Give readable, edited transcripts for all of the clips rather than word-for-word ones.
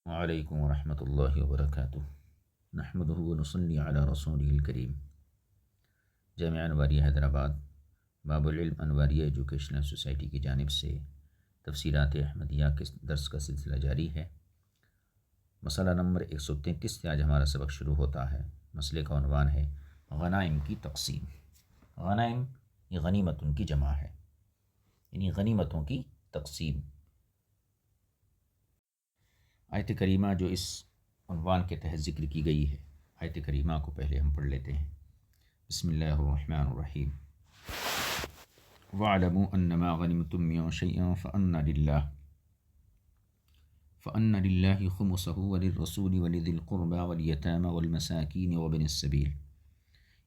وعلیکم ورحمۃ اللہ وبرکاتہ۔ نحمدہ ونصلی علی رسولہ الکریم۔ جامعہ انواریہ حیدرآباد باب العلم انواریہ ایجوکیشنل سوسائٹی کی جانب سے تفسیرات احمدیہ کے درس کا سلسلہ جاری ہے۔ مسئلہ نمبر 133 سے آج ہمارا سبق شروع ہوتا ہے۔ مسئلے کا عنوان ہے غنائم کی تقسیم۔ غنائم یہ غنیمتوں کی جمع ہے، یعنی غنیمتوں کی تقسیم۔ آیت کریمہ جو اس عنوان کے تحت ذکر کی گئی ہے، آیت کریمہ کو پہلے ہم پڑھ لیتے ہیں۔ بسم اللہ الرحمن الرحیم۔ وَاعْلَمُوا أَنَّمَا غَنِمْتُم مِّن شَيْءٍ فَأَنَّ لِلَّهِ خُمُسَهُ وَلِلرَّسُولِ وَلِذِي الْقُرْبَى وَالْيَتَامَى وَالْمَسَاكِينِ وَابْنِ السَّبِيلِ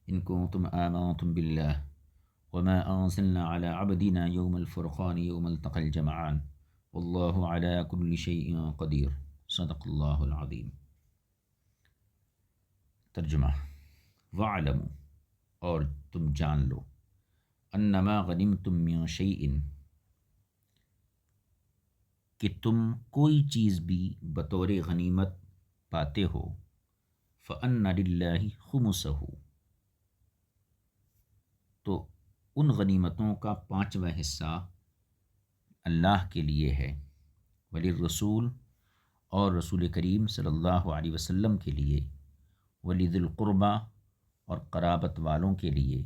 إِن كُنتُمْ آمَنتُم بِاللَّهِ وَمَا أَنزَلْنَا عَلَىٰ عَبْدِنَا يَوْمَ الْفُرْقَانِ يَوْمَ الْتَقَى الْجَمْعَانِ وَاللَّهُ عَلَىٰ كُلِّ شَيْءٍ قَدِيرٌ صدق اللہ العظیم۔ ترجمہ: وَاعْلَمُوا اور تم جان لو، انما غنمتم من شیء کہ تم کوئی چیز بھی بطور غنیمت پاتے ہو، فَأَنَّ لِلَّهِ خُمُسَهُ تو ان غنیمتوں کا 5واں حصہ اللہ کے لیے ہے، وَلِلرَّسُولِ اور رسول کریم صلی اللہ علیہ وسلم کے لیے، وَلِذِی الْقُرْبَى اور قرابت والوں کے لیے،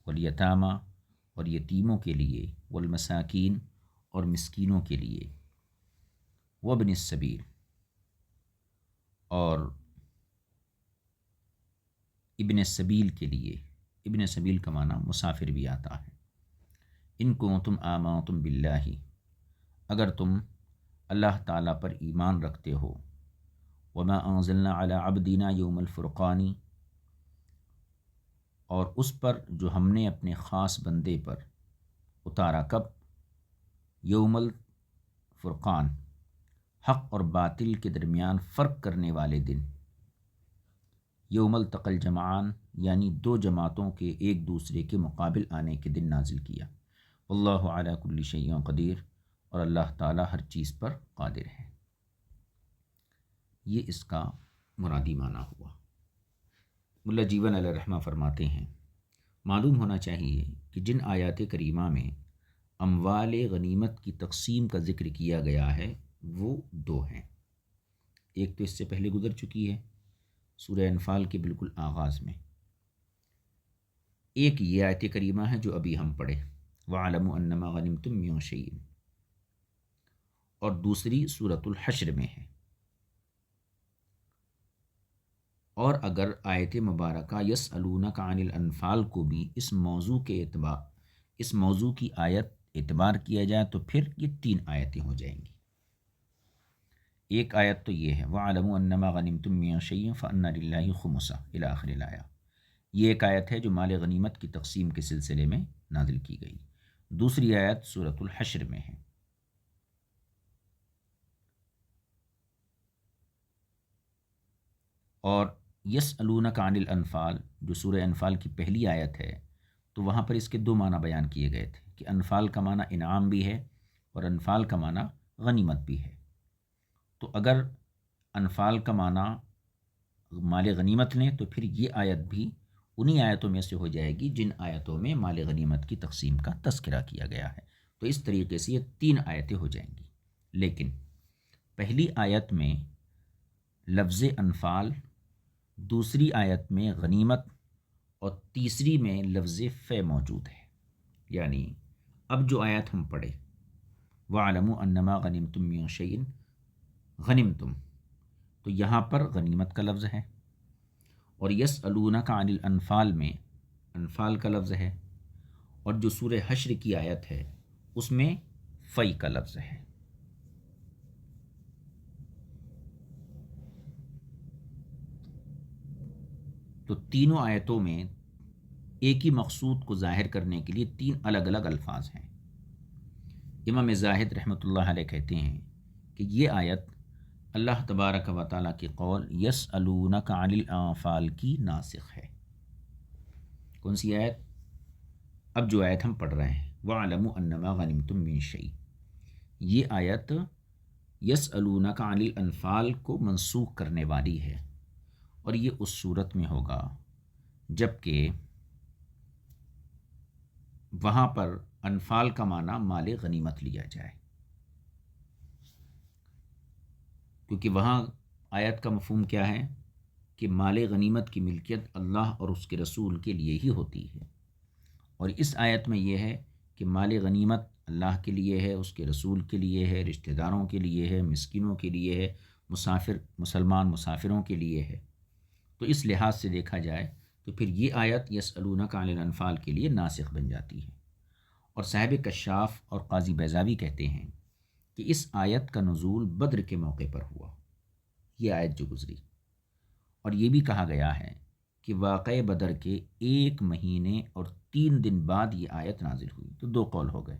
وَالْیَتَامَى اور یتیموں کے لیے، وَالْمَسَاکِین اور مسکینوں کے لیے، وَابْنِ السَّبِیل اور ابن السبیل کے لیے۔ ابن سبیل کا معنی مسافر بھی آتا ہے۔ ان کنتم آمنتم باللہ اگر تم اللہ تعالیٰ پر ایمان رکھتے ہو، وما انزلنا علی عبدنا یوم الفرقان اور اس پر جو ہم نے اپنے خاص بندے پر اتارا، کب؟ یوم الفرقان، حق اور باطل کے درمیان فرق کرنے والے دن، یوم التقى الجمعان یعنی دو جماعتوں کے ایک دوسرے کے مقابل آنے کے دن نازل کیا۔ واللہ علی کل شیء قدیر اور اللہ تعالیٰ ہر چیز پر قادر ہے۔ یہ اس کا مرادی معنی ہوا۔ ملا جیون علیہ رحمہ فرماتے ہیں، معلوم ہونا چاہیے کہ جن آیات کریمہ میں اموال غنیمت کی تقسیم کا ذکر کیا گیا ہے وہ دو ہیں۔ ایک تو اس سے پہلے گزر چکی ہے سورہ انفال کے بالکل آغاز میں، ایک یہ آیت کریمہ ہے جو ابھی ہم پڑھے، وَاعْلَمُوا أَنَّمَا غَنِمْتُم مِّن شَيْءٍ، اور دوسری سورۃ الحشر میں ہے۔ اور اگر آیت مبارکہ یسألونک عن الانفال کو بھی اس موضوع کی آیت اعتبار کیا جائے تو پھر یہ 3 آیتیں ہو جائیں گی۔ ایک آیت تو یہ ہے وَاعْلَمُوا أَنَّمَا غَنِمْتُم مِّن شَيْءٍ فَأَنَّ لِلَّهِ خُمُسَهُ إِلَى آخِرِ الآیہ۔ یہ ایک آیت ہے جو مال غنیمت کی تقسیم کے سلسلے میں نازل کی گئی۔ دوسری آیت سورۃ الحشر میں ہے۔ اور یسألونک عن الانفال جو سورہ انفال کی پہلی آیت ہے، تو وہاں پر اس کے 2 معنی بیان کیے گئے تھے کہ انفال کا معنی انعام بھی ہے اور انفال کا معنی غنیمت بھی ہے۔ تو اگر انفال کا معنی مال غنیمت لیں تو پھر یہ آیت بھی انہی آیتوں میں سے ہو جائے گی جن آیتوں میں مال غنیمت کی تقسیم کا تذکرہ کیا گیا ہے۔ تو اس طریقے سے یہ 3 آیتیں ہو جائیں گی۔ لیکن پہلی آیت میں لفظ انفال، دوسری آیت میں غنیمت اور تیسری میں لفظ فے موجود ہے۔ یعنی اب جو آیت ہم پڑھے وَاعْلَمُوا أَنَّمَا غَنِمْتُم مِّن شَيْءٍ، غنمتم، تو یہاں پر غنیمت کا لفظ ہے، اور یسألونک عن الانفال میں انفال کا لفظ ہے، اور جو سورہ حشر کی آیت ہے اس میں فی کا لفظ ہے۔ تو تینوں آیتوں میں ایک ہی مقصود کو ظاہر کرنے کے لیے 3 الگ الگ الفاظ ہیں۔ امام زاہد رحمۃ اللہ علیہ کہتے ہیں کہ یہ آیت اللہ تبارک و تعالیٰ کے قول یسألونک عن الانفال کی ناسخ ہے۔ کون سی آیت؟ اب جو آیت ہم پڑھ رہے ہیں وَاعْلَمُوا أَنَّمَا غَنِمْتُم مِّن شَيْءٍ، یہ آیت یسألونک عن الانفال کو منسوخ کرنے والی ہے، اور یہ اس صورت میں ہوگا جب کہ وہاں پر انفال کا معنی مال غنیمت لیا جائے، کیونکہ وہاں آیت کا مفہوم کیا ہے کہ مال غنیمت کی ملکیت اللہ اور اس کے رسول کے لیے ہی ہوتی ہے، اور اس آیت میں یہ ہے کہ مال غنیمت اللہ کے لیے ہے، اس کے رسول کے لیے ہے، رشتہ داروں کے لیے ہے، مسکینوں کے لیے ہے، مسلمان مسافروں کے لیے ہے۔ تو اس لحاظ سے دیکھا جائے تو پھر یہ آیت یسألونک عن الانفال کے لیے ناسخ بن جاتی ہے۔ اور صاحب کشاف اور قاضی بیضاوی کہتے ہیں کہ اس آیت کا نزول بدر کے موقع پر ہوا، یہ آیت جو گزری، اور یہ بھی کہا گیا ہے کہ واقع بدر کے 1 مہینے اور 3 دن بعد یہ آیت نازل ہوئی۔ تو 2 قول ہو گئے،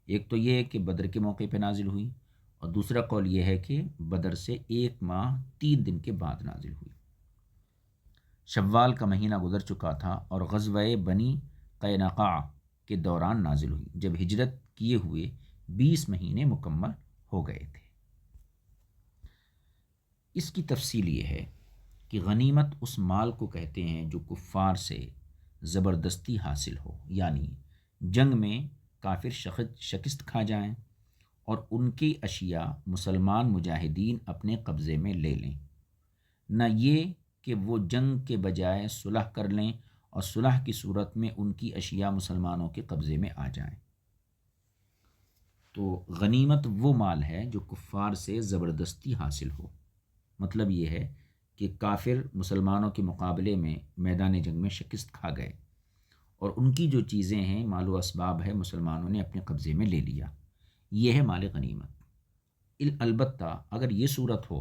ایک تو یہ ہے کہ بدر کے موقع پہ نازل ہوئی، اور دوسرا قول یہ ہے کہ بدر سے 1 ماہ 3 دن کے بعد نازل ہوئی۔ شوال کا مہینہ گزر چکا تھا اور غزوہ بنی قینقاع کے دوران نازل ہوئی، جب ہجرت کیے ہوئے 20 مہینے مکمل ہو گئے تھے۔ اس کی تفصیل یہ ہے کہ غنیمت اس مال کو کہتے ہیں جو کفار سے زبردستی حاصل ہو، یعنی جنگ میں کافر شکست کھا جائیں اور ان کی اشیاء مسلمان مجاہدین اپنے قبضے میں لے لیں، نہ یہ کہ وہ جنگ کے بجائے صلح کر لیں اور صلح کی صورت میں ان کی اشیاء مسلمانوں کے قبضے میں آ جائیں۔ تو غنیمت وہ مال ہے جو کفار سے زبردستی حاصل ہو، مطلب یہ ہے کہ کافر مسلمانوں کے مقابلے میں میدان جنگ میں شکست کھا گئے اور ان کی جو چیزیں ہیں، مال و اسباب ہے، مسلمانوں نے اپنے قبضے میں لے لیا، یہ ہے مال غنیمت۔ البتہ اگر یہ صورت ہو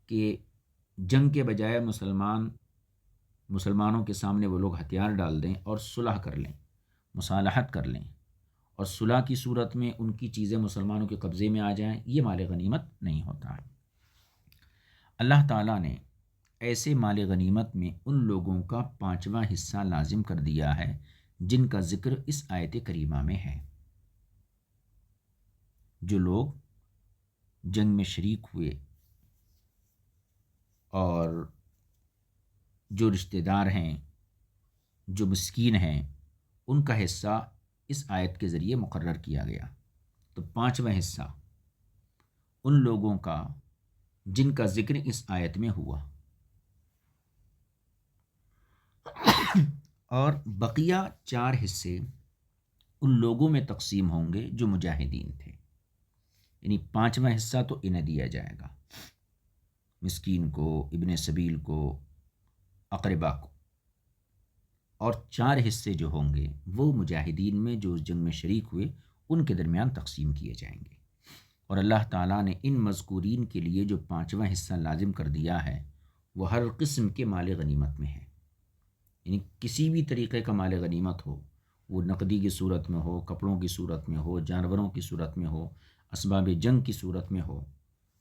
کہ جنگ کے بجائے مسلمانوں کے سامنے وہ لوگ ہتھیار ڈال دیں اور صلح کر لیں، مصالحت کر لیں، اور صلح کی صورت میں ان کی چیزیں مسلمانوں کے قبضے میں آ جائیں، یہ مال غنیمت نہیں ہوتا ہے۔ اللہ تعالیٰ نے ایسے مال غنیمت میں ان لوگوں کا 5واں حصہ لازم کر دیا ہے جن کا ذکر اس آیت کریمہ میں ہے۔ جو لوگ جنگ میں شریک ہوئے اور جو رشتہ دار ہیں، جو مسکین ہیں، ان کا حصہ اس آیت کے ذریعے مقرر کیا گیا۔ تو 5واں حصہ ان لوگوں کا جن کا ذکر اس آیت میں ہوا، اور بقیہ 4 حصے ان لوگوں میں تقسیم ہوں گے جو مجاہدین تھے، یعنی 5واں حصہ تو انہیں دیا جائے گا، مسکین کو، ابن سبیل کو، اقربا کو، اور 4 حصے جو ہوں گے وہ مجاہدین میں جو اس جنگ میں شریک ہوئے ان کے درمیان تقسیم کیے جائیں گے۔ اور اللہ تعالیٰ نے ان مذکورین کے لیے جو 5واں حصہ لازم کر دیا ہے وہ ہر قسم کے مال غنیمت میں ہے، یعنی کسی بھی طریقے کا مال غنیمت ہو، وہ نقدی کی صورت میں ہو، کپڑوں کی صورت میں ہو، جانوروں کی صورت میں ہو، اسباب جنگ کی صورت میں ہو،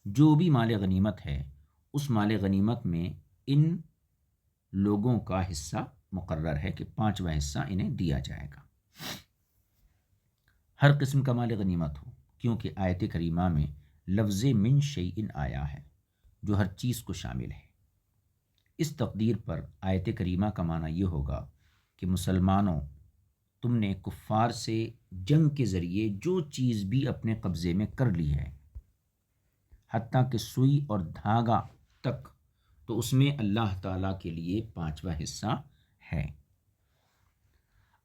جو بھی مال غنیمت ہے اس مال غنیمت میں ان لوگوں کا حصہ مقرر ہے کہ 5واں حصہ انہیں دیا جائے گا۔ ہر قسم کا مال غنیمت ہو، کیونکہ آیت کریمہ میں لفظ من شیئن آیا ہے جو ہر چیز کو شامل ہے۔ اس تقدیر پر آیت کریمہ کا معنی یہ ہوگا کہ مسلمانوں، تم نے کفار سے جنگ کے ذریعے جو چیز بھی اپنے قبضے میں کر لی ہے، حتیٰ کہ سوئی اور دھاگا تک، تو اس میں اللہ تعالیٰ کے لیے 5واں حصہ ہے۔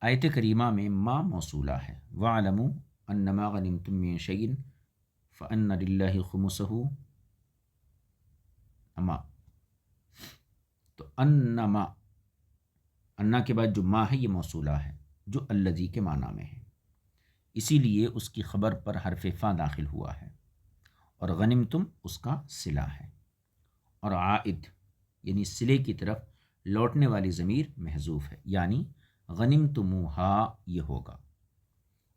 آیت کریمہ میں ما موصولہ ہے، وَاعْلَمُوا أَنَّمَا غَنِمْتُم مِّن شَيْءٍ فَأَنَّ لِلَّهِ خُمُسَهُ اما، تو انما، انا کے بعد جو ما ہے یہ موصولہ ہے جو الذی کے معنی میں ہے، اسی لیے اس کی خبر پر حرف فا داخل ہوا ہے، اور غنمتم اس کا صلہ ہے، اور عائد یعنی صلے کی طرف لوٹنے والی ضمیر محذوف ہے، یعنی غنمتموہا یہ ہوگا۔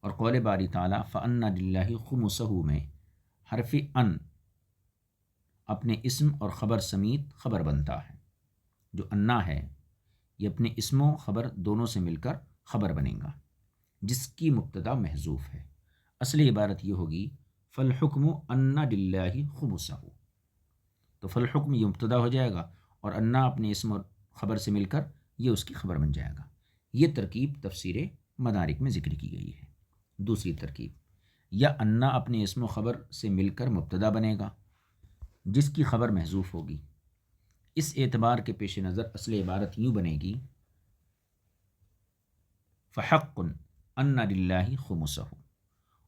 اور قول باری تعالیٰ فَأَنَّ لِلَّهِ خُمُسَهُ میں حرف ان اپنے اسم اور خبر سمیت خبر بنتا ہے۔ جو انا ہے یہ اپنے اسم و خبر دونوں سے مل کر خبر بنے گا، جس کی مبتدا محذوف ہے۔ اصل عبارت یہ ہوگی فالحکم ان للہ خمسہ، تو فالحکم یہ مبتدا ہو جائے گا اور انا اپنے اسم اور خبر سے مل کر یہ اس کی خبر بن جائے گا۔ یہ ترکیب تفسیر مدارک میں ذکر کی گئی ہے۔ دوسری ترکیب، یا انا اپنے اسم و خبر سے مل کر مبتدا بنے گا جس کی خبر محذوف ہوگی۔ اس اعتبار کے پیش نظر اصل عبارت یوں بنے گی، فحق ان للہ خمسہ،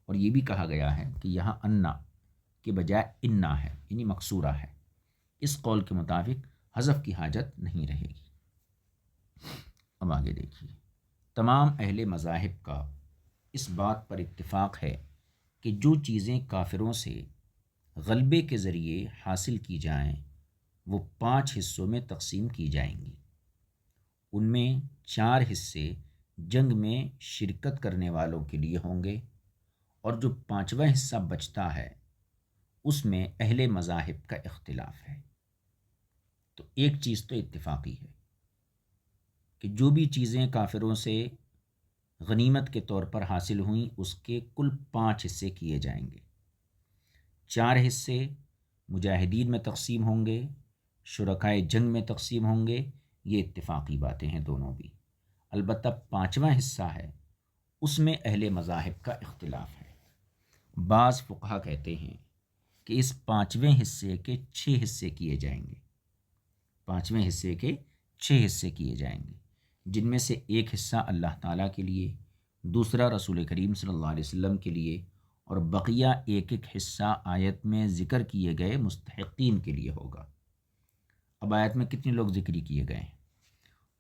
اور یہ بھی کہا گیا ہے کہ یہاں انا کے بجائے انا ہے، یعنی مکسورہ ہے۔ اس قول کے مطابق حذف کی حاجت نہیں رہے گی۔ اب آگے دیکھیے، تمام اہل مذاہب کا اس بات پر اتفاق ہے کہ جو چیزیں کافروں سے غلبے کے ذریعے حاصل کی جائیں وہ 5 حصوں میں تقسیم کی جائیں گی۔ ان میں 4 حصے جنگ میں شرکت کرنے والوں کے لیے ہوں گے، اور جو 5واں حصہ بچتا ہے اس میں اہل مذاہب کا اختلاف ہے۔ تو ایک چیز تو اتفاقی ہے کہ جو بھی چیزیں کافروں سے غنیمت کے طور پر حاصل ہوئیں اس کے کل 5 حصے کیے جائیں گے۔ 4 حصے مجاہدین میں تقسیم ہوں گے، شرکائے جنگ میں تقسیم ہوں گے، یہ اتفاقی باتیں ہیں دونوں بھی۔ البتہ 5واں حصہ ہے اس میں اہل مذاہب کا اختلاف ہے۔ بعض فقہا کہتے ہیں کہ اس 5ویں حصے کے 6 حصے کیے جائیں گے، 5ویں حصے کے 6 حصے کیے جائیں گے، جن میں سے ایک حصہ اللہ تعالیٰ کے لیے، دوسرا رسول کریم صلی اللہ علیہ وسلم کے لیے، اور بقیہ ایک ایک حصہ آیت میں ذکر کیے گئے مستحقین کے لیے ہوگا۔ اب آیت میں کتنے لوگ ذکری کیے گئے ہیں؟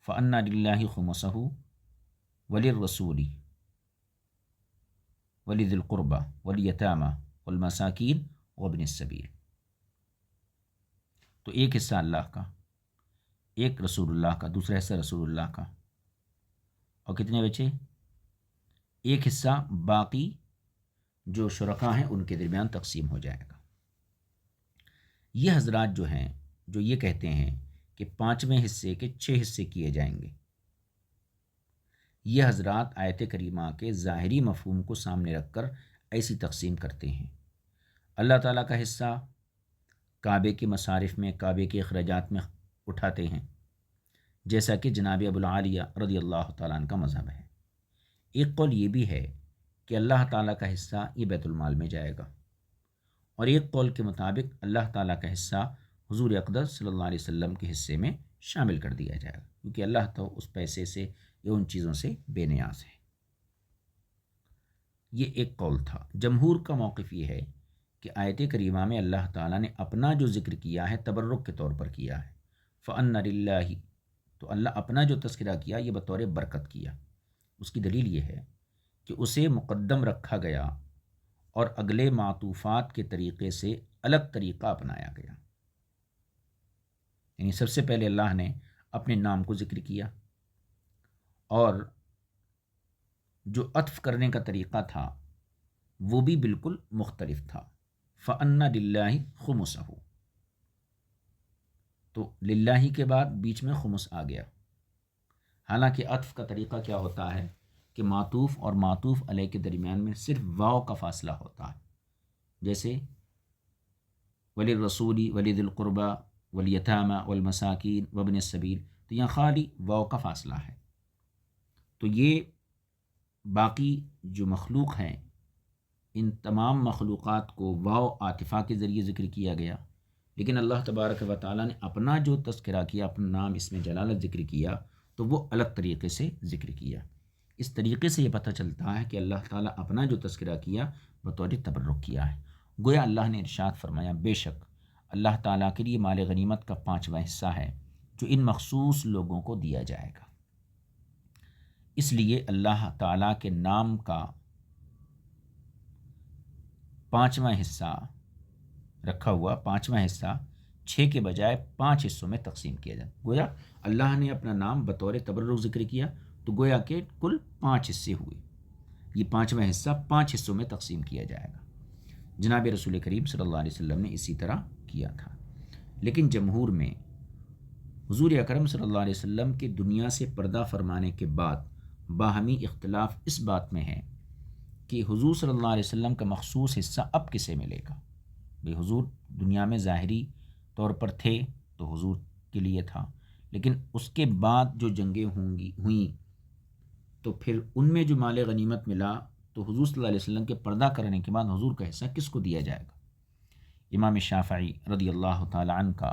فَأَنَّ لِلَّهِ خُمُسَهُ وَلِلرَّسُولِ وَلِذِي الْقُرْبَى وَالْيَتَامَى وَالْمَسَاكِينِ وَابْنِ السَّبِيلِ، تو ایک حصہ اللہ کا، ایک رسول اللہ کا، دوسرا حصہ رسول اللہ کا، اور کتنے بچے؟ ایک حصہ باقی جو شرکاء ہیں ان کے درمیان تقسیم ہو جائے گا۔ یہ حضرات جو ہیں جو یہ کہتے ہیں کہ 5ویں حصے کے 6 حصے کیے جائیں گے، یہ حضرات آیت کریمہ کے ظاہری مفہوم کو سامنے رکھ کر ایسی تقسیم کرتے ہیں۔ اللہ تعالیٰ کا حصہ کعبے کے مصارف میں، کعبے کے اخراجات میں اٹھاتے ہیں، جیسا کہ جناب ابو العالیہ رضی اللہ تعالیٰ عنہ کا مذہب ہے۔ ایک قول یہ بھی ہے کہ اللہ تعالیٰ کا حصہ یہ بیت المال میں جائے گا، اور ایک قول کے مطابق اللہ تعالیٰ کا حصہ حضور اقدس صلی اللہ علیہ وسلم کے حصے میں شامل کر دیا جائے گا، کیونکہ اللہ تو اس پیسے سے یا ان چیزوں سے بے نیاز ہے۔ یہ ایک قول تھا۔ جمہور کا موقف یہ ہے کہ آیت کریمہ میں اللہ تعالیٰ نے اپنا جو ذکر کیا ہے تبرک کے طور پر کیا ہے، فَأَنَّ لِلَّهِ، تو اللہ اپنا جو تذکرہ کیا یہ بطور برکت کیا۔ اس کی دلیل یہ ہے کہ اسے مقدم رکھا گیا اور اگلے معطوفات کے طریقے سے الگ طریقہ اپنایا گیا، یعنی سب سے پہلے اللہ نے اپنے نام کو ذکر کیا، اور جو عطف کرنے کا طریقہ تھا وہ بھی بالکل مختلف تھا۔ فَأَنَّ لِلَّهِ خُمُسَهُ، تو للہ کے بعد بیچ میں خمس آ گیا۔ حالانکہ عطف کا طریقہ کیا ہوتا ہے کہ معطوف اور معطوف علیہ کے درمیان میں صرف واو کا فاصلہ ہوتا ہے، جیسے وَلِلرَّسُولِ وَلِذِي الْقُرْبَى وَالْيَتَامَى وَالْمَسَاكِينِ وَابْنِ السَّبِيلِ، تو یہاں خالی واو کا فاصلہ ہے۔ تو یہ باقی جو مخلوق ہیں ان تمام مخلوقات کو واو عاطفہ کے ذریعے ذکر کیا گیا، لیکن اللہ تبارک و تعالیٰ نے اپنا جو تذکرہ کیا، اپنا نام اس میں جلالت ذکر کیا، تو وہ الگ طریقے سے ذکر کیا۔ اس طریقے سے یہ پتہ چلتا ہے کہ اللہ تعالیٰ اپنا جو تذکرہ کیا بطور تبرک کیا ہے۔ گویا اللہ نے ارشاد فرمایا، بے شک اللہ تعالیٰ کے لیے مال غنیمت کا 5واں حصہ ہے جو ان مخصوص لوگوں کو دیا جائے گا۔ اس لیے اللہ تعالیٰ کے نام کا 5واں حصہ رکھا ہوا، 5واں حصہ 6 کے بجائے 5 حصوں میں تقسیم کیا جائے۔ گویا اللہ نے اپنا نام بطور تبرک ذکر کیا تو گویا کہ کل 5 حصے ہوئے، یہ 5واں حصہ 5 حصوں میں تقسیم کیا جائے گا۔ جناب رسول کریم صلی اللہ علیہ وسلم نے اسی طرح کیا تھا، لیکن جمہور میں حضور اکرم صلی اللہ علیہ وسلم کے دنیا سے پردہ فرمانے کے بعد باہمی اختلاف اس بات میں ہے کہ حضور صلی اللہ علیہ وسلم کا مخصوص حصہ اب کسے ملے گا؟ بھئی حضور دنیا میں ظاہری طور پر تھے تو حضور کے لیے تھا، لیکن اس کے بعد جو جنگیں ہوئیں تو پھر ان میں جو مال غنیمت ملا تو حضور صلی اللہ علیہ وسلم کے پردہ کرنے کے بعد حضور کا حصہ کس کو دیا جائے گا؟ امام شافعی رضی اللہ تعالی عنہ کا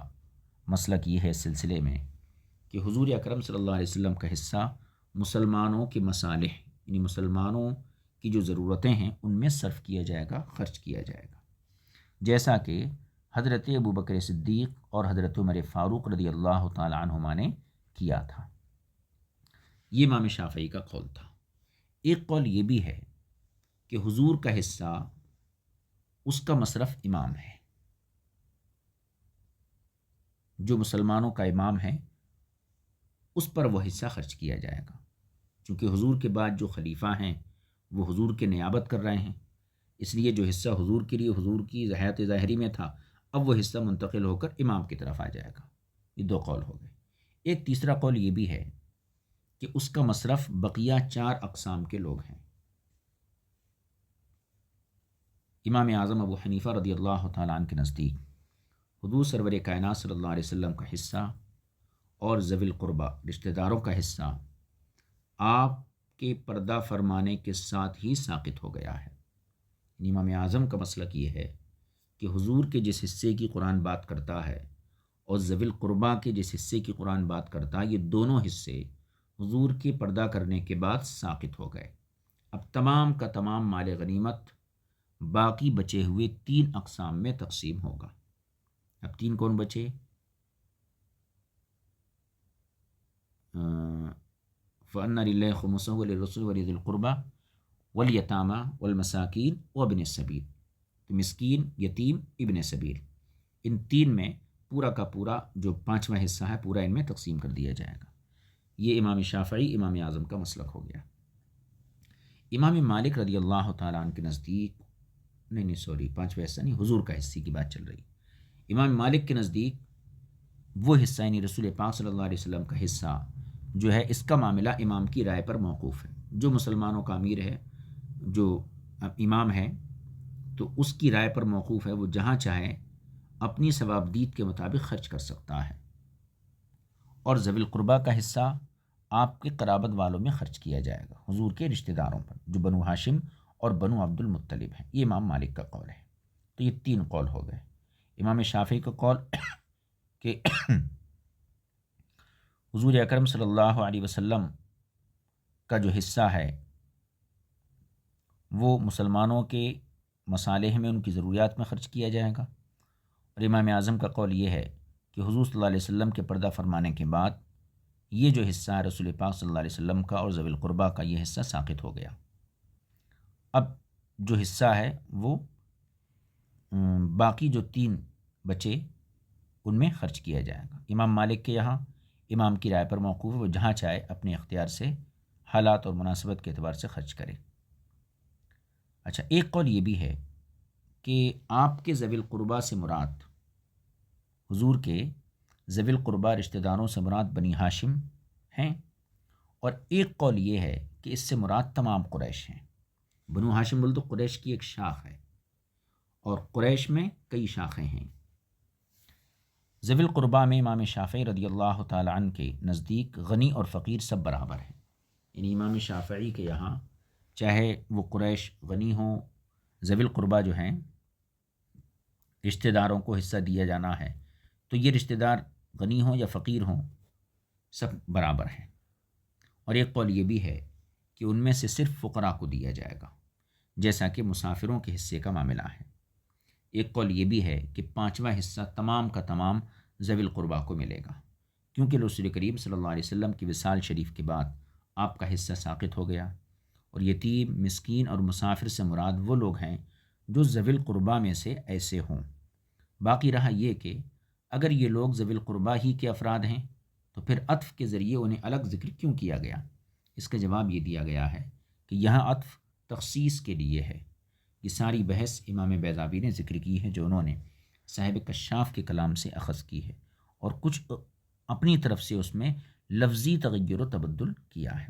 مسلک یہ ہے اس سلسلے میں کہ حضور اکرم صلی اللہ علیہ وسلم کا حصہ مسلمانوں کے مصالح، یعنی مسلمانوں کی جو ضرورتیں ہیں ان میں صرف کیا جائے گا، خرچ کیا جائے گا، جیسا کہ حضرت ابو بکر صدیق اور حضرت عمر فاروق رضی اللہ تعالی عنہما نے کیا تھا۔ یہ امام شافعی کا قول تھا۔ ایک قول یہ بھی ہے کہ حضور کا حصہ اس کا مصرف امام ہے، جو مسلمانوں کا امام ہے اس پر وہ حصہ خرچ کیا جائے گا، چونکہ حضور کے بعد جو خلیفہ ہیں وہ حضور کے نیابت کر رہے ہیں، اس لیے جو حصہ حضور کے لیے حضور کی حیات ظاہری میں تھا اب وہ حصہ منتقل ہو کر امام کی طرف آ جائے گا۔ یہ دو قول ہو گئے۔ ایک تیسرا قول یہ بھی ہے کہ اس کا مصرف بقیہ 4 اقسام کے لوگ ہیں۔ امام اعظم ابو حنیفہ رضی اللہ تعالیٰ عنہ کے نزدیک حضور سرور کائنات صلی اللہ علیہ وسلم کا حصہ اور ذوی القربہ رشتہ داروں کا حصہ آپ کے پردہ فرمانے کے ساتھ ہی ساقط ہو گیا ہے۔ امام اعظم کا مسلک یہ ہے کہ حضور کے جس حصے کی قرآن بات کرتا ہے اور ذوی القربہ کے جس حصے کی قرآن بات کرتا ہے، یہ دونوں حصے حضور کے پردہ کرنے کے بعد ساقط ہو گئے۔ اب تمام کا تمام مال غنیمت باقی بچے ہوئے 3 اقسام میں تقسیم ہوگا۔ اب 3 کون بچے؟ فَأَنَّ لِلَّهِ خُمُسَهُ وَلِلرَّسُولِ وَلِذِي الْقُرْبَى وَالْيَتَامَى وَالْمَسَاكِينِ وَابْنِ السَّبِيلِ، تو مسکین، یتیم، ابن سبیل، ان 3 میں پورا کا پورا جو 5واں حصہ ہے پورا ان میں تقسیم کر دیا جائے گا۔ یہ امام شافعی امام اعظم کا مسلک ہو گیا۔ امام مالک رضی اللہ تعالیٰ عنہ کے نزدیک نہیں 5واں حصہ نہیں، حضور کا حصے کی بات چل رہی۔ امام مالک کے نزدیک وہ حصہ یعنی رسول پاک صلی اللہ علیہ وسلم کا حصہ جو ہے اس کا معاملہ امام کی رائے پر موقوف ہے۔ جو مسلمانوں کا امیر ہے، جو امام ہے، تو اس کی رائے پر موقوف ہے، وہ جہاں چاہے اپنی ثوابدید کے مطابق خرچ کر سکتا ہے۔ اور ذوی القربہ کا حصہ آپ کے قرابت والوں میں خرچ کیا جائے گا، حضور کے رشتہ داروں پر جو بنو ہاشم اور بنو عبد المطلب ہیں۔ یہ امام مالک کا قول ہے۔ تو یہ 3 قول ہو گئے۔ امام شافعی کا قول کہ حضور اکرم صلی اللہ علیہ وسلم کا جو حصہ ہے وہ مسلمانوں کے مصالح میں ان کی ضروریات میں خرچ کیا جائے گا، اور امام اعظم کا قول یہ ہے کہ حضور صلی اللہ علیہ وسلم کے پردہ فرمانے کے بعد یہ جو حصہ ہے رسول پاک صلی اللہ علیہ وسلم کا اور ذوی القربہ کا، یہ حصہ ساقط ہو گیا۔ اب جو حصہ ہے وہ باقی جو 3 بچے ان میں خرچ کیا جائے گا۔ امام مالک کے یہاں امام کی رائے پر موقوف ہے، وہ جہاں چاہے اپنے اختیار سے حالات اور مناسبت کے اعتبار سے خرچ کرے۔ اچھا، ایک قول یہ بھی ہے کہ آپ کے ذوی القربہ سے مراد، حضور کے ذوی القربہ رشتہ داروں سے مراد بنی ہاشم ہیں، اور ایک قول یہ ہے کہ اس سے مراد تمام قریش ہیں۔ بنو ہاشم بول تو قریش کی ایک شاخ ہے، اور قریش میں کئی شاخیں ہیں۔ ذوی القربہ میں امام شافعی رضی اللہ تعالی عنہ کے نزدیک غنی اور فقیر سب برابر ہیں، یعنی امام شافعی کے یہاں چاہے وہ قریش غنی ہوں، ذوی القربہ جو ہیں رشتہ داروں کو حصہ دیا جانا ہے، تو یہ رشتہ دار غنی ہوں یا فقیر ہوں سب برابر ہیں۔ اور ایک قول یہ بھی ہے کہ ان میں سے صرف فقراء کو دیا جائے گا، جیسا کہ مسافروں کے حصے کا معاملہ ہے۔ ایک قول یہ بھی ہے کہ 5واں حصہ تمام کا تمام ذوی القربہ کو ملے گا، کیونکہ رسول کریم صلی اللہ علیہ وسلم کی وصال شریف کے بعد آپ کا حصہ ساقط ہو گیا، اور یتیم، مسکین اور مسافر سے مراد وہ لوگ ہیں جو ذوی القربہ میں سے ایسے ہوں۔ باقی رہا یہ کہ اگر یہ لوگ ذوی القربہ ہی کے افراد ہیں تو پھر عطف کے ذریعے انہیں الگ ذکر کیوں کیا گیا؟ اس کا جواب یہ دیا گیا ہے کہ یہاں عطف تخصیص کے لیے ہے۔ یہ ساری بحث امام بیضاوی نے ذکر کی ہے، جو انہوں نے صاحب کشاف کے کلام سے اخذ کی ہے، اور کچھ اپنی طرف سے اس میں لفظی تغیر و تبدل کیا ہے۔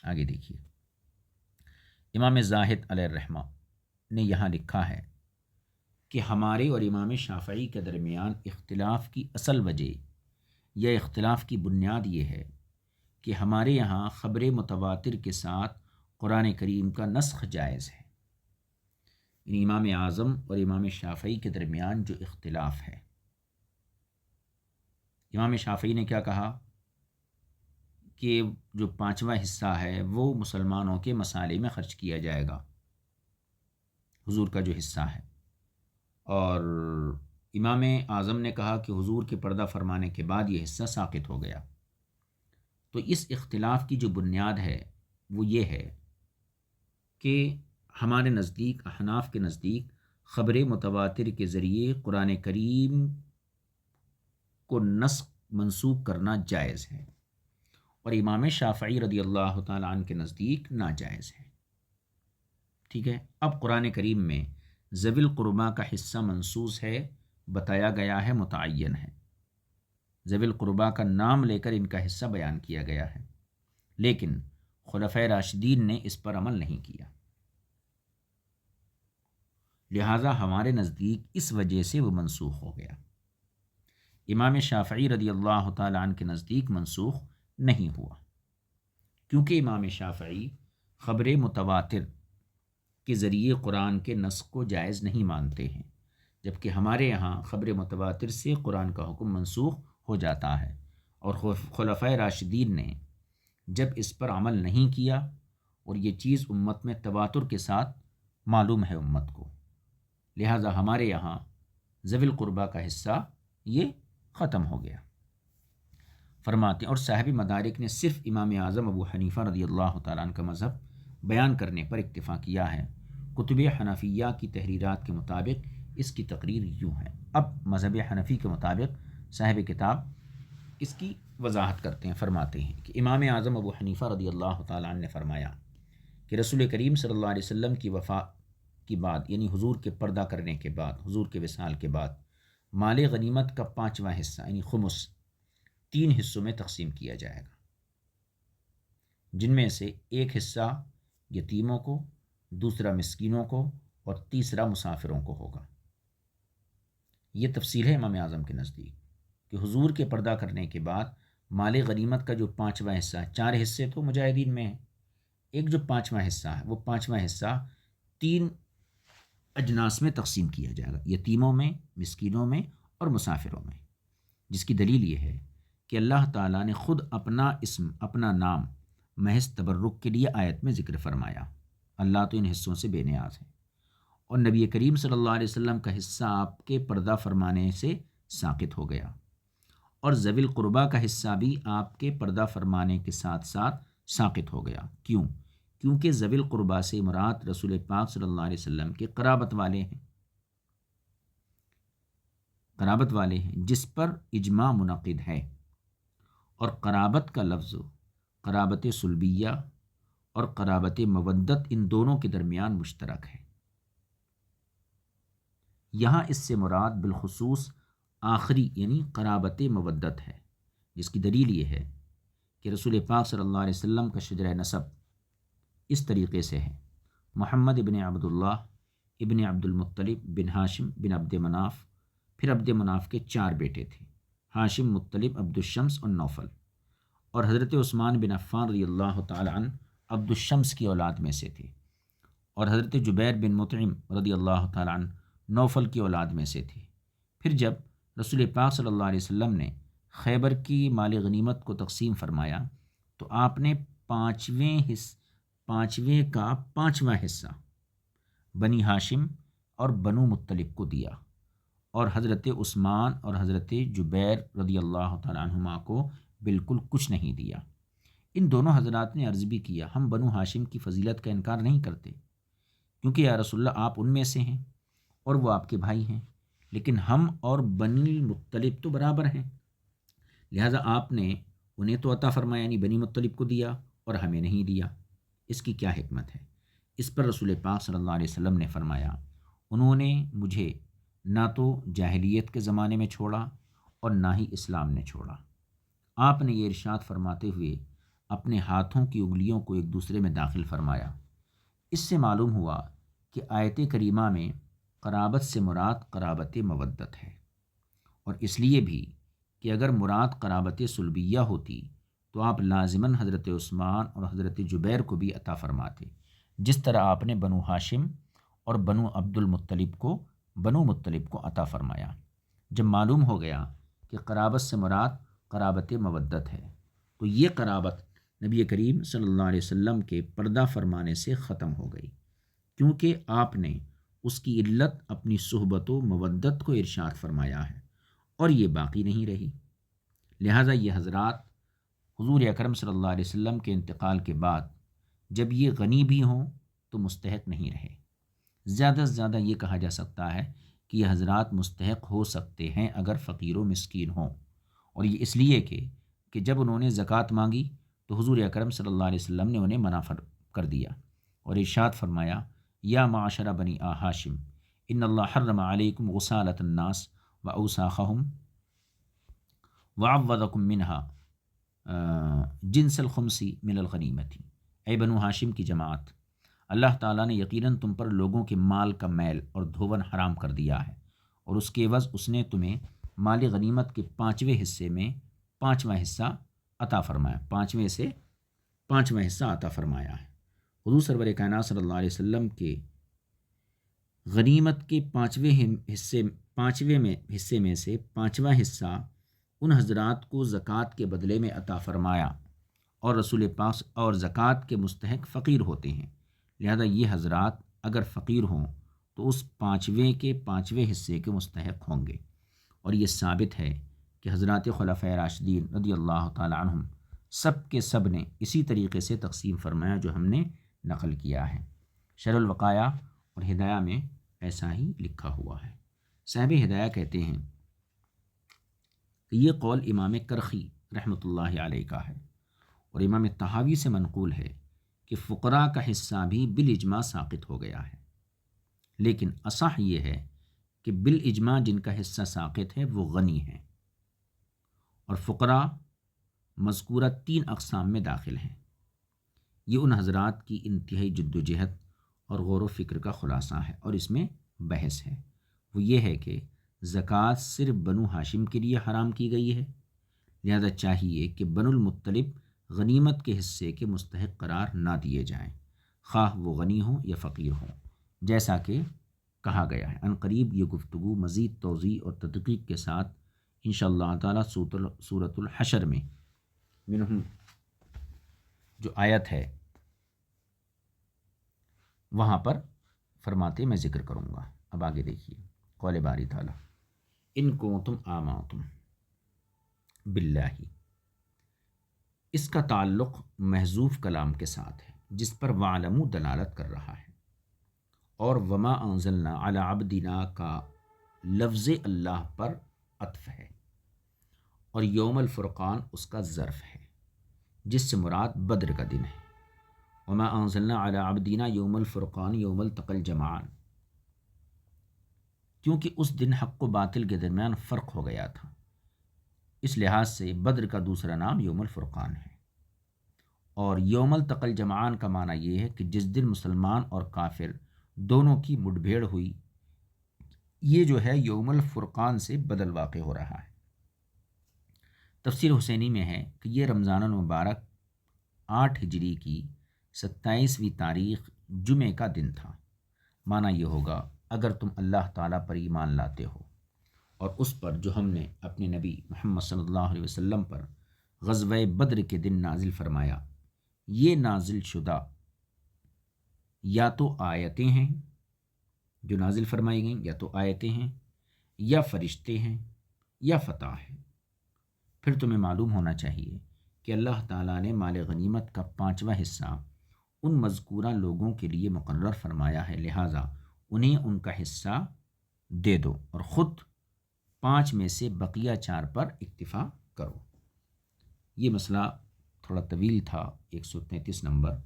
آگے دیکھیے، امام زاہد علیہ الرحمہ نے یہاں لکھا ہے کہ ہمارے اور امام شافعی کے درمیان اختلاف کی اصل وجہ یا اختلاف کی بنیاد یہ ہے کہ ہمارے یہاں خبر متواتر کے ساتھ قرآن کریم کا نسخ جائز ہے۔ یعنی امام اعظم اور امام شافعی کے درمیان جو اختلاف ہے، امام شافعی نے کیا کہا کہ جو 5واں حصہ ہے وہ مسلمانوں کے مسالے میں خرچ کیا جائے گا، حضور کا جو حصہ ہے، اور امام اعظم نے کہا کہ حضور کے پردہ فرمانے کے بعد یہ حصہ ساقط ہو گیا۔ تو اس اختلاف کی جو بنیاد ہے وہ یہ ہے کہ ہمارے نزدیک، احناف کے نزدیک، خبر متواتر کے ذریعے قرآن کریم کو نسخ منسوخ کرنا جائز ہے، اور امام شافعی رضی اللہ تعالیٰ عنہ کے نزدیک ناجائز ہے۔ ٹھیک ہے، اب قرآن کریم میں ذوی القربیٰ کا حصہ منصوص ہے، بتایا گیا ہے، متعین ہے، ذوی القربیٰ کا نام لے کر ان کا حصہ بیان کیا گیا ہے، لیکن خلفائے راشدین نے اس پر عمل نہیں کیا، لہٰذا ہمارے نزدیک اس وجہ سے وہ منسوخ ہو گیا۔ امام شافعی رضی اللہ تعالیٰ عنہ کے نزدیک منسوخ نہیں ہوا، کیونکہ امام شافعی خبر متواتر کے ذریعے قرآن کے نسخ کو جائز نہیں مانتے ہیں، جبکہ ہمارے یہاں خبر متواتر سے قرآن کا حکم منسوخ ہو جاتا ہے، اور خلفائے راشدین نے جب اس پر عمل نہیں کیا، اور یہ چیز امت میں تواتر کے ساتھ معلوم ہے امت کو، لہٰذا ہمارے یہاں ذوی القربیٰ کا حصہ یہ ختم ہو گیا۔ فرماتے ہیں، اور صاحب مدارک نے صرف امام اعظم ابو حنیفہ رضی اللہ تعالیٰ عنہ کا مذہب بیان کرنے پر اکتفا کیا ہے۔ کتب حنفیہ کی تحریرات کے مطابق اس کی تقریر یوں ہے۔ اب مذہب حنفی کے مطابق صاحب کتاب اس کی وضاحت کرتے ہیں، فرماتے ہیں کہ امام اعظم ابو حنیفہ رضی اللہ تعالیٰ عنہ نے فرمایا کہ رسول کریم صلی اللہ علیہ وسلم کی وفات کی بعد، یعنی حضور کے پردہ کرنے کے بعد، حضور کے وصال کے بعد، مال غنیمت کا 5واں حصہ یعنی خمس 3 حصوں میں تقسیم کیا جائے گا، جن میں سے ایک حصہ یتیموں کو، دوسرا مسکینوں کو، اور تیسرا مسافروں کو ہوگا۔ یہ تفصیل ہے امام اعظم کے نزدیک کہ حضور کے پردہ کرنے کے بعد مال غنیمت کا جو 5واں حصہ ہے، 4 حصے تو مجاہدین میں ہیں، ایک جو 5واں حصہ ہے وہ 5واں حصہ 3 اجناس میں تقسیم کیا جائے گا، یتیموں میں، مسکینوں میں اور مسافروں میں، جس کی دلیل یہ ہے کہ اللہ تعالیٰ نے خود اپنا اسم، اپنا نام محض تبرک کے لیے آیت میں ذکر فرمایا، اللہ تو ان حصوں سے بے نیاز ہے، اور نبی کریم صلی اللہ علیہ وسلم کا حصہ آپ کے پردہ فرمانے سے ساقط ہو گیا، اور ذوی القربیٰ کا حصہ بھی آپ کے پردہ فرمانے کے ساتھ ساتھ ساقط ہو گیا۔ کیونکہ ذوی القربیٰ سے مراد رسول پاک صلی اللہ علیہ وسلم کے قرابت والے ہیں، جس پر اجماع منعقد ہے، اور قرابت کا لفظ قرابت صلبیہ اور قرابت مودت ان دونوں کے درمیان مشترک ہے۔ یہاں اس سے مراد بالخصوص آخری یعنی قرابت مودت ہے، جس کی دلیل یہ ہے کہ رسول پاک صلی اللہ علیہ وسلم کا شجرہ نسب اس طریقے سے ہے: محمد ابن عبداللہ ابن عبد المطلب بن ہاشم بن عبد مناف، پھر عبد مناف کے 4 بیٹے تھے، ہاشم، مطلب، عبد الشمس اور نوفل، اور حضرت عثمان بن عفان رضی اللہ تعالی عنہ عبد الشمس کی اولاد میں سے تھے، اور حضرت جبیر بن مطعم رضی اللہ تعالی عنہ نوفل کی اولاد میں سے تھے۔ پھر جب رسول پاک صلی اللہ علیہ وسلم نے خیبر کی مال غنیمت کو تقسیم فرمایا تو آپ نے 5ویں کا 5واں حصہ بنی ہاشم اور بنو مطلب کو دیا، اور حضرت عثمان اور حضرت جبیر رضی اللہ تعالیٰ عنہما کو بالکل کچھ نہیں دیا۔ ان دونوں حضرات نے عرض بھی کیا، ہم بنو ہاشم کی فضیلت کا انکار نہیں کرتے، کیونکہ یا رسول اللہ آپ ان میں سے ہیں اور وہ آپ کے بھائی ہیں، لیکن ہم اور بنی مطلب تو برابر ہیں، لہٰذا آپ نے انہیں تو عطا فرمایا، یعنی بنی مطلب کو دیا اور ہمیں نہیں دیا، اس کی کیا حکمت ہے؟ اس پر رسول پاک صلی اللہ علیہ وسلم نے فرمایا، انہوں نے مجھے نہ تو جاہلیت کے زمانے میں چھوڑا اور نہ ہی اسلام نے چھوڑا۔ آپ نے یہ ارشاد فرماتے ہوئے اپنے ہاتھوں کی انگلیوں کو ایک دوسرے میں داخل فرمایا اس سے معلوم ہوا کہ آیت کریمہ میں قرابت سے مراد قرابت مودت ہے، اور اس لیے بھی کہ اگر مراد قرابت صلبیہ ہوتی تو آپ لازماً حضرت عثمان اور حضرت جبیر کو بھی عطا فرماتے، جس طرح آپ نے بنو ہاشم اور بنو عبد المطلب کو بنو مطلب کو عطا فرمایا۔ جب معلوم ہو گیا کہ قرابت سے مراد قرابت مودت ہے تو یہ قرابت نبی کریم صلی اللہ علیہ وسلم کے پردہ فرمانے سے ختم ہو گئی، کیونکہ آپ نے اس کی علت اپنی صحبت و مودت کو ارشاد فرمایا ہے اور یہ باقی نہیں رہی۔ لہٰذا یہ حضرات حضور اکرم صلی اللہ علیہ وسلم کے انتقال کے بعد جب یہ غنی بھی ہوں تو مستحق نہیں رہے۔ زیادہ سے زیادہ یہ کہا جا سکتا ہے کہ یہ حضرات مستحق ہو سکتے ہیں اگر فقیر و مسکین ہوں، اور یہ اس لیے کہ جب انہوں نے زکوٰۃ مانگی تو حضور اکرم صلی اللہ علیہ وسلم نے انہیں منع کر دیا اور ارشاد فرمایا، یا معاشر بنی ہاشم ان اللہ حرم علیکم غسالۃ الناس و اوساخہم وعوضکم منہا جنس الخمسی من الغنیمتی۔ اے بنو ہاشم کی جماعت، اللہ تعالیٰ نے یقیناً تم پر لوگوں کے مال کا میل اور دھون حرام کر دیا ہے، اور اس کے عوض اس نے تمہیں مال غنیمت کے 5ویں حصے میں 5واں حصہ عطا فرمایا، 5واں حصہ عطا فرمایا ہے۔ حضور سرور کائنات صلی اللہ علیہ وسلم کے غنیمت کے 5ویں حصے میں سے 5واں حصہ ان حضرات کو زکوٰۃ کے بدلے میں عطا فرمایا، اور رسول پاک اور زکوٰۃ کے مستحق فقیر ہوتے ہیں، لہذا یہ حضرات اگر فقیر ہوں تو اس 5ویں حصے کے مستحق ہوں گے۔ اور یہ ثابت ہے کہ حضرات خلفائے راشدین رضی اللہ تعالی عنہم سب کے سب نے اسی طریقے سے تقسیم فرمایا جو ہم نے نقل کیا ہے۔ شرح الوقایہ اور ہدایہ میں ایسا ہی لکھا ہوا ہے۔ صاحب ہدایہ کہتے ہیں کہ یہ قول امام کرخی رحمۃ اللہ علیہ کا ہے، اور امام طحاوی سے منقول ہے کہ فقراء کا حصہ بھی بالاجماع ساقط ہو گیا ہے، لیکن اصح یہ ہے کہ بالاجماع جن کا حصہ ساقط ہے وہ غنی ہیں، اور فقراء مذکورہ 3 اقسام میں داخل ہیں۔ یہ ان حضرات کی انتہائی جد و جہد اور غور و فکر کا خلاصہ ہے، اور اس میں بحث ہے، وہ یہ ہے کہ زکوٰۃ صرف بنو ہاشم کے لیے حرام کی گئی ہے، لہذا چاہیے کہ بنو المطلب غنیمت کے حصے کے مستحق قرار نہ دیے جائیں، خواہ وہ غنی ہوں یا فقیر ہوں، جیسا کہ کہا گیا ہے۔ عنقریب یہ گفتگو مزید توضیح اور تدقیق کے ساتھ انشاءاللہ تعالیٰ سورۃ الحشر میں منہم جو آیت ہے وہاں پر فرماتے میں ذکر کروں گا۔ اب آگے دیکھیے قول باری تعالیٰ، ان کنتم آمنتم باللہ، اس کا تعلق محذوف کلام کے ساتھ ہے جس پر وَاعْلَمُوا دلالت کر رہا ہے، اور وما انزلنا علی عبدنا کا لفظ اللہ پر عطف ہے، اور یوم الفرقان اس کا ظرف ہے جس سے مراد بدر کا دن ہے۔ وما انزلنا علی عبدنا یوم الفرقان یوم التقى الجمعان، کیونکہ اس دن حق و باطل کے درمیان فرق ہو گیا تھا، اس لحاظ سے بدر کا دوسرا نام یوم الفرقان ہے۔ اور یوم التقى الجمعان کا معنی یہ ہے کہ جس دن مسلمان اور کافر دونوں کی مٹبھیڑ ہوئی، یہ جو ہے یوم الفرقان سے بدل واقع ہو رہا ہے۔ تفسیر حسینی میں ہے کہ یہ رمضان المبارک 8 ہجری کی 27ویں تاریخ جمعہ کا دن تھا۔ معنی یہ ہوگا اگر تم اللہ تعالیٰ پر ایمان لاتے ہو اور اس پر جو ہم نے اپنے نبی محمد صلی اللہ علیہ وسلم پر غزوہ بدر کے دن نازل فرمایا، یہ نازل شدہ یا تو آیتیں ہیں جو نازل فرمائی گئیں، یا تو آیتیں ہیں، یا فرشتے ہیں، یا فتح ہے، پھر تمہیں معلوم ہونا چاہیے کہ اللہ تعالیٰ نے مال غنیمت کا 5واں حصہ ان مذکورہ لوگوں کے لیے مقرر فرمایا ہے، لہٰذا انہیں ان کا حصہ دے دو اور خود 5 میں سے بقیہ 4 پر اکتفا کرو۔ یہ مسئلہ تھوڑا طویل تھا، 133 نمبر،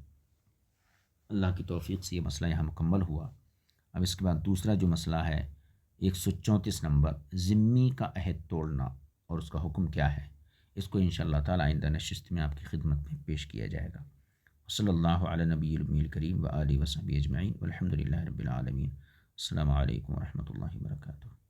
اللہ کی توفیق سے یہ مسئلہ یہاں مکمل ہوا۔ اب اس کے بعد دوسرا جو مسئلہ ہے 134 نمبر، ذمی کا عہد توڑنا اور اس کا حکم کیا ہے، اس کو انشاءاللہ تعالیٰ آئندہ نشست میں آپ کی خدمت میں پیش کیا جائے گا۔ صلی اللہ علی نبی الامی الکریم و آلہ و صحبہ اجمعین والحمد للہ رب العالمین۔ السلام علیکم ورحمۃ اللہ وبرکاتہ۔